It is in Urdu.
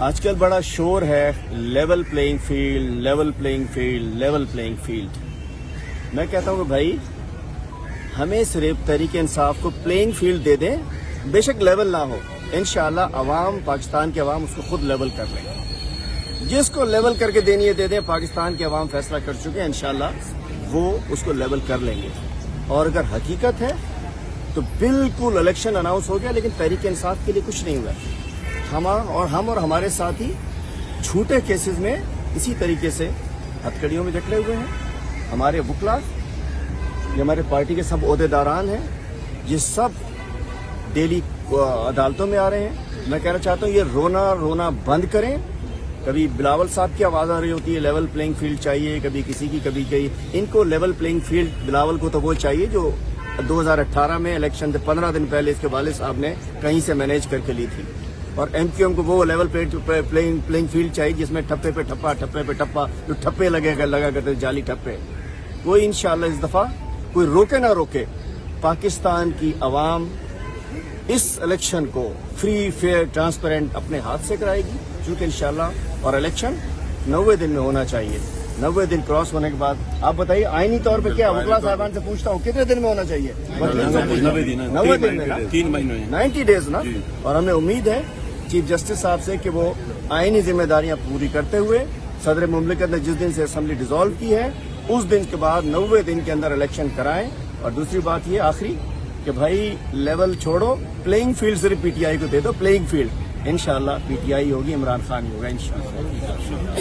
آج کل بڑا شور ہے level playing field, level playing field, level playing field. میں کہتا ہوں کہ بھائی ہمیں صرف تحریک انصاف کو پلینگ فیلڈ دے دیں، بے شک لیول نہ ہو، انشاءاللہ عوام، پاکستان کے عوام اس کو خود لیول کر لیں گے. جس کو لیول کر کے دینی ہے دے دیں، پاکستان کے عوام فیصلہ کر چکے ہیں، انشاءاللہ وہ اس کو لیول کر لیں گے. اور اگر حقیقت ہے تو بالکل الیکشن اناؤنس ہو گیا، لیکن تحریک انصاف کے لیے کچھ نہیں ہوا. ہم اور ہمارے ساتھی چھوٹے کیسز میں اسی طریقے سے ہتھکڑیوں میں جکڑے ہوئے ہیں. ہمارے وکلا، یہ ہمارے پارٹی کے سب عہدیداران ہیں، یہ سب ڈیلی عدالتوں میں آ رہے ہیں. میں کہنا چاہتا ہوں یہ رونا بند کریں. کبھی بلاول صاحب کی آواز آ رہی ہوتی ہے لیول پلینگ فیلڈ چاہیے، کبھی کسی کی، کبھی کہیں. ان کو لیول پلینگ فیلڈ بلاول کو تو وہ چاہیے جو 2018 میں الیکشن سے 15 دن پہلے اس کے والد صاحب نے کہیں سے مینیج کر کے لی تھی. اور ایم کیو ایم کو وہ لیول پلینگ فیلڈ چاہیے جس میں ٹھپے پہ ٹھپا جو ٹھپے لگا کرتے جعلی ٹھپے. کوئی انشاءاللہ اس دفعہ کوئی روکے نہ روکے، پاکستان کی عوام اس الیکشن کو فری، فیئر، ٹرانسپیرنٹ اپنے ہاتھ سے کرائے گی، چونکہ انشاءاللہ. اور الیکشن 90 دن میں ہونا چاہیے. 90 دن کراس ہونے کے بعد آپ بتائیے آئینی طور پہ کیا وکلا صاحبان سے پوچھتا ہوں کتنے دن میں ہونا چاہیے؟ 90 دن میں، 3 مہینے 90 ڈیز نا. اور ہمیں امید ہے چیف جسٹس صاحب سے کہ وہ آئینی ذمہ داریاں پوری کرتے ہوئے صدر مملکت نے جس دن سے اسمبلی ڈیزالو کی ہے اس دن کے بعد 90 دن کے اندر الیکشن کرائیں. اور دوسری بات یہ آخری کہ بھائی لیول چھوڑو، پلینگ فیلڈ صرف پی ٹی آئی کو دے دو. پلینگ فیلڈ انشاءاللہ پی ٹی آئی ہوگی، عمران خان ہی ہوگا انشاءاللہ.